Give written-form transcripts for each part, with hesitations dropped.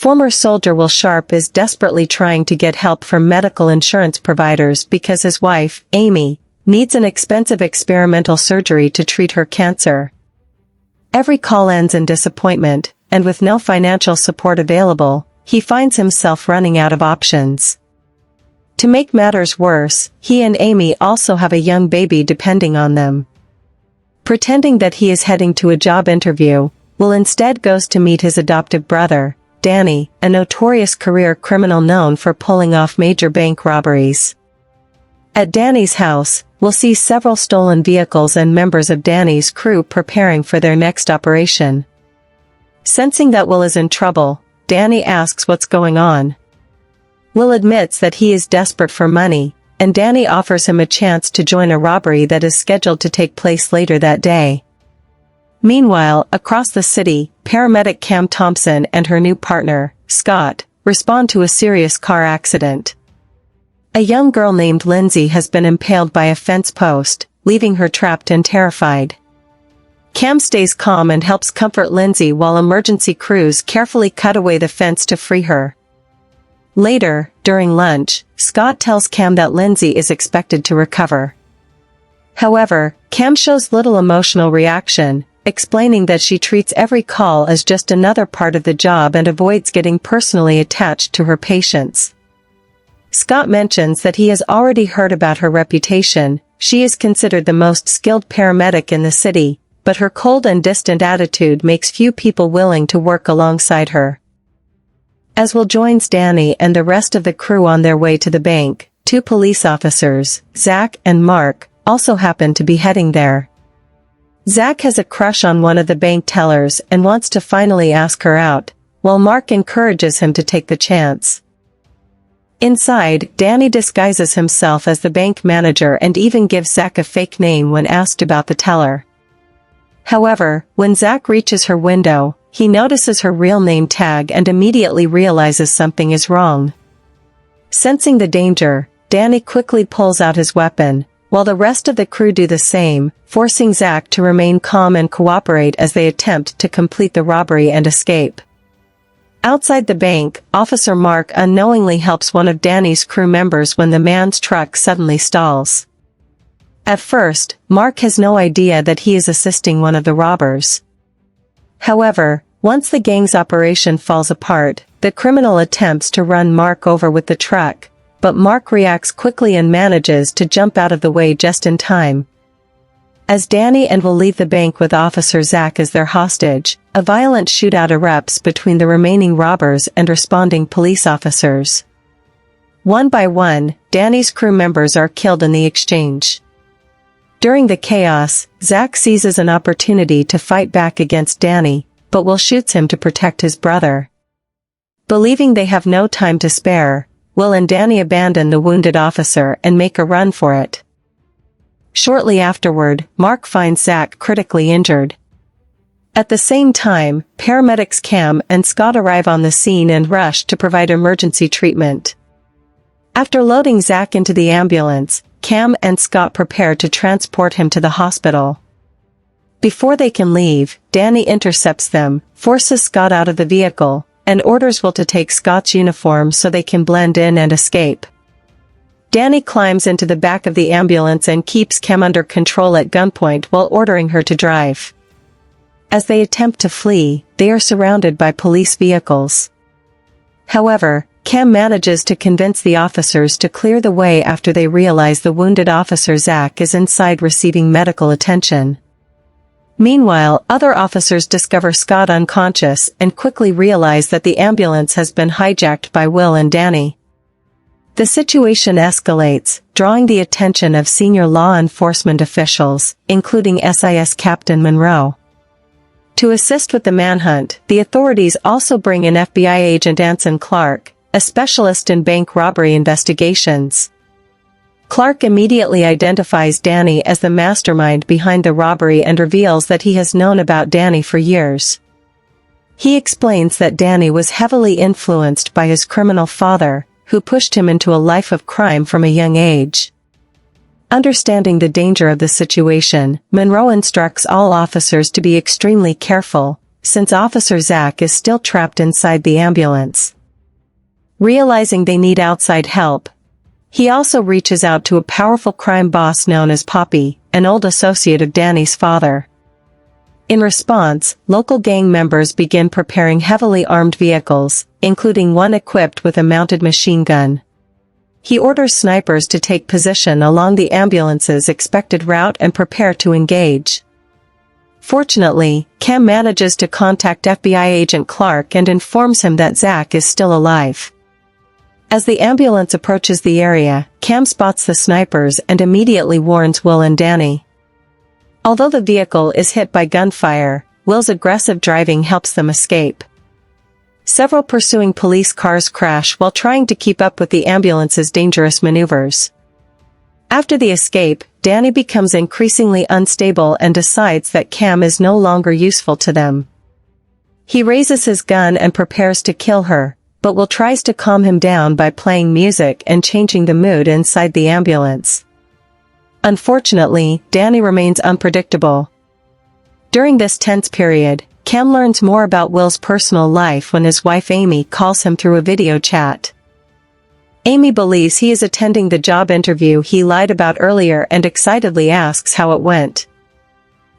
Former soldier Will Sharp is desperately trying to get help from medical insurance providers because his wife, Amy, needs an expensive experimental surgery to treat her cancer. Every call ends in disappointment, and with no financial support available, he finds himself running out of options. To make matters worse, he and Amy also have a young baby depending on them. Pretending that he is heading to a job interview, Will instead goes to meet his adoptive brother, Danny, a notorious career criminal known for pulling off major bank robberies. At Danny's house, Will sees several stolen vehicles and members of Danny's crew preparing for their next operation. Sensing that Will is in trouble, Danny asks what's going on. Will admits that he is desperate for money, and Danny offers him a chance to join a robbery that is scheduled to take place later that day. Meanwhile, across the city, paramedic Cam Thompson and her new partner, Scott, respond to a serious car accident. A young girl named Lindsay has been impaled by a fence post, leaving her trapped and terrified. Cam stays calm and helps comfort Lindsay while emergency crews carefully cut away the fence to free her. Later, during lunch, Scott tells Cam that Lindsay is expected to recover. However, Cam shows little emotional reaction, explaining that she treats every call as just another part of the job and avoids getting personally attached to her patients. Scott mentions that he has already heard about her reputation. She is considered the most skilled paramedic in the city, but her cold and distant attitude makes few people willing to work alongside her. As Will joins Danny and the rest of the crew on their way to the bank, two police officers, Zach and Mark, also happen to be heading there. Zach has a crush on one of the bank tellers and wants to finally ask her out, while Mark encourages him to take the chance. Inside, Danny disguises himself as the bank manager and even gives Zach a fake name when asked about the teller. However, when Zach reaches her window, he notices her real name tag and immediately realizes something is wrong. Sensing the danger, Danny quickly pulls out his weapon, while the rest of the crew do the same, forcing Zach to remain calm and cooperate as they attempt to complete the robbery and escape. Outside the bank, Officer Mark unknowingly helps one of Danny's crew members when the man's truck suddenly stalls. At first, Mark has no idea that he is assisting one of the robbers. However, once the gang's operation falls apart, the criminal attempts to run Mark over with the truck, but Mark reacts quickly and manages to jump out of the way just in time. As Danny and Will leave the bank with Officer Zach as their hostage, a violent shootout erupts between the remaining robbers and responding police officers. One by one, Danny's crew members are killed in the exchange. During the chaos, Zach seizes an opportunity to fight back against Danny, but Will shoots him to protect his brother. Believing they have no time to spare, Will and Danny abandon the wounded officer and make a run for it. Shortly afterward, Mark finds Zach critically injured. At the same time, paramedics Cam and Scott arrive on the scene and rush to provide emergency treatment. After loading Zach into the ambulance, Cam and Scott prepare to transport him to the hospital. Before they can leave, Danny intercepts them, forces Scott out of the vehicle, and orders Will to take Scott's uniform so they can blend in and escape. Danny climbs into the back of the ambulance and keeps Cam under control at gunpoint while ordering her to drive. As they attempt to flee, they are surrounded by police vehicles. However, Cam manages to convince the officers to clear the way after they realize the wounded officer Zach is inside receiving medical attention. Meanwhile, other officers discover Scott unconscious and quickly realize that the ambulance has been hijacked by Will and Danny. The situation escalates, drawing the attention of senior law enforcement officials, including SIS Captain Monroe. To assist with the manhunt, the authorities also bring in FBI agent Anson Clark, a specialist in bank robbery investigations. Clark immediately identifies Danny as the mastermind behind the robbery and reveals that he has known about Danny for years. He explains that Danny was heavily influenced by his criminal father, who pushed him into a life of crime from a young age. Understanding the danger of the situation, Monroe instructs all officers to be extremely careful, since Officer Zach is still trapped inside the ambulance. Realizing they need outside help, he also reaches out to a powerful crime boss known as Poppy, an old associate of Danny's father. In response, local gang members begin preparing heavily armed vehicles, including one equipped with a mounted machine gun. He orders snipers to take position along the ambulance's expected route and prepare to engage. Fortunately, Cam manages to contact FBI agent Clark and informs him that Zach is still alive. As the ambulance approaches the area, Cam spots the snipers and immediately warns Will and Danny. Although the vehicle is hit by gunfire, Will's aggressive driving helps them escape. Several pursuing police cars crash while trying to keep up with the ambulance's dangerous maneuvers. After the escape, Danny becomes increasingly unstable and decides that Cam is no longer useful to them. He raises his gun and prepares to kill her, but Will tries to calm him down by playing music and changing the mood inside the ambulance. Unfortunately, Danny remains unpredictable. During this tense period, Cam learns more about Will's personal life when his wife Amy calls him through a video chat. Amy believes he is attending the job interview he lied about earlier and excitedly asks how it went.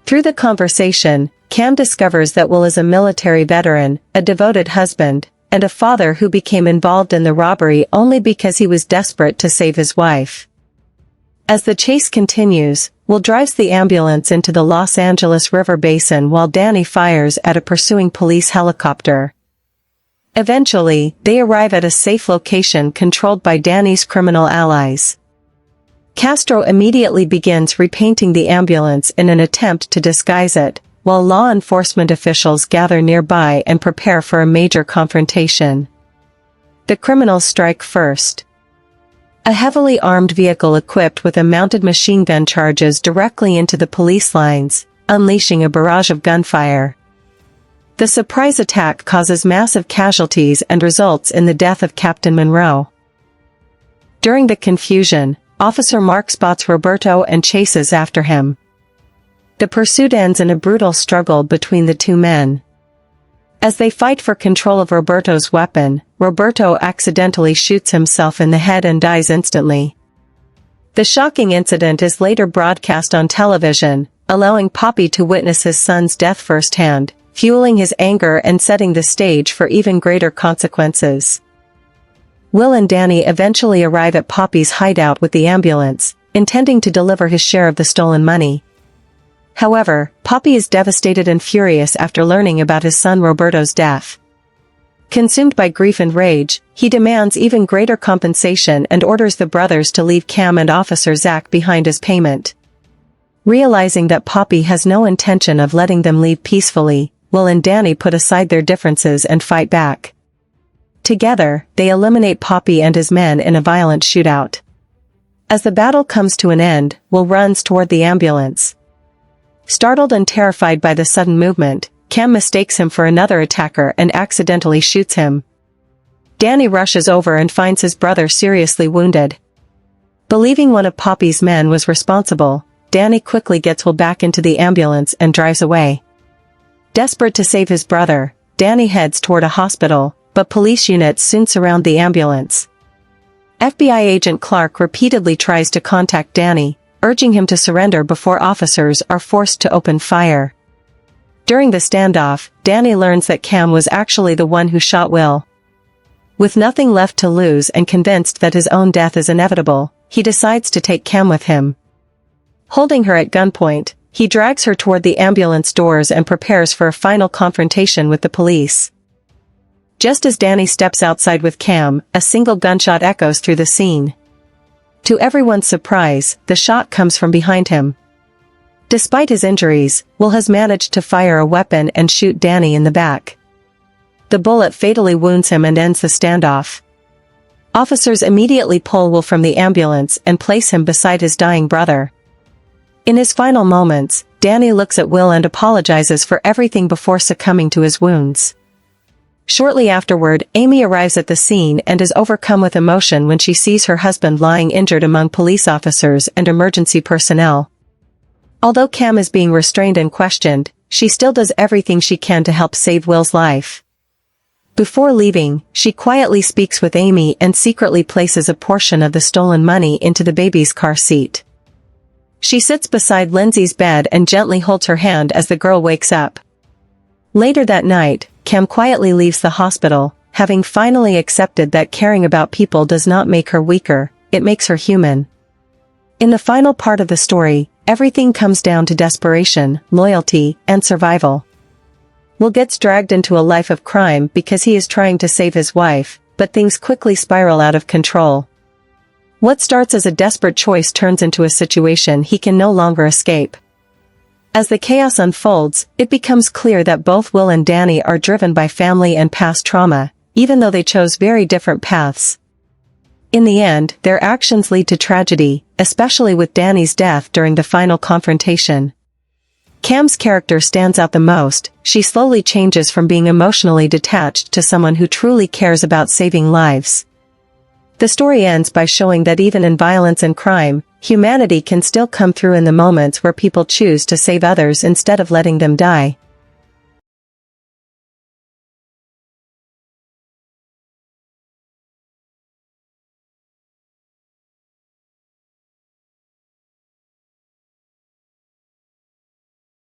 Through the conversation, Cam discovers that Will is a military veteran, a devoted husband, and a father who became involved in the robbery only because he was desperate to save his wife. As the chase continues, Will drives the ambulance into the Los Angeles River Basin while Danny fires at a pursuing police helicopter. Eventually, they arrive at a safe location controlled by Danny's criminal allies. Castro immediately begins repainting the ambulance in an attempt to disguise it, while law enforcement officials gather nearby and prepare for a major confrontation. The criminals strike first. A heavily armed vehicle equipped with a mounted machine gun charges directly into the police lines, unleashing a barrage of gunfire. The surprise attack causes massive casualties and results in the death of Captain Monroe. During the confusion, Officer Mark spots Roberto and chases after him. The pursuit ends in a brutal struggle between the two men. As they fight for control of Roberto's weapon, Roberto accidentally shoots himself in the head and dies instantly. The shocking incident is later broadcast on television, allowing Poppy to witness his son's death firsthand, fueling his anger and setting the stage for even greater consequences. Will and Danny eventually arrive at Poppy's hideout with the ambulance, intending to deliver his share of the stolen money. However, Poppy is devastated and furious after learning about his son Roberto's death. Consumed by grief and rage, he demands even greater compensation and orders the brothers to leave Cam and Officer Zach behind as payment. Realizing that Poppy has no intention of letting them leave peacefully, Will and Danny put aside their differences and fight back. Together, they eliminate Poppy and his men in a violent shootout. As the battle comes to an end, Will runs toward the ambulance. Startled and terrified by the sudden movement, Cam mistakes him for another attacker and accidentally shoots him. Danny rushes over and finds his brother seriously wounded. Believing one of Poppy's men was responsible, Danny quickly gets Will back into the ambulance and drives away. Desperate to save his brother, Danny heads toward a hospital, but police units soon surround the ambulance. FBI agent Clark repeatedly tries to contact Danny, urging him to surrender before officers are forced to open fire. During the standoff, Danny learns that Cam was actually the one who shot Will. With nothing left to lose and convinced that his own death is inevitable, he decides to take Cam with him. Holding her at gunpoint, he drags her toward the ambulance doors and prepares for a final confrontation with the police. Just as Danny steps outside with Cam, a single gunshot echoes through the scene. To everyone's surprise, the shot comes from behind him. Despite his injuries, Will has managed to fire a weapon and shoot Danny in the back. The bullet fatally wounds him and ends the standoff. Officers immediately pull Will from the ambulance and place him beside his dying brother. In his final moments, Danny looks at Will and apologizes for everything before succumbing to his wounds. Shortly afterward, Amy arrives at the scene and is overcome with emotion when she sees her husband lying injured among police officers and emergency personnel. Although Cam is being restrained and questioned, she still does everything she can to help save Will's life. Before leaving, she quietly speaks with Amy and secretly places a portion of the stolen money into the baby's car seat. She sits beside Lindsay's bed and gently holds her hand as the girl wakes up. Later that night, Cam quietly leaves the hospital, having finally accepted that caring about people does not make her weaker, it makes her human. In the final part of the story, everything comes down to desperation, loyalty, and survival. Will gets dragged into a life of crime because he is trying to save his wife, but things quickly spiral out of control. What starts as a desperate choice turns into a situation he can no longer escape. As the chaos unfolds, it becomes clear that both Will and Danny are driven by family and past trauma, even though they chose very different paths. In the end, their actions lead to tragedy, especially with Danny's death during the final confrontation. Cam's character stands out the most. She slowly changes from being emotionally detached to someone who truly cares about saving lives. The story ends by showing that even in violence and crime, humanity can still come through in the moments where people choose to save others instead of letting them die.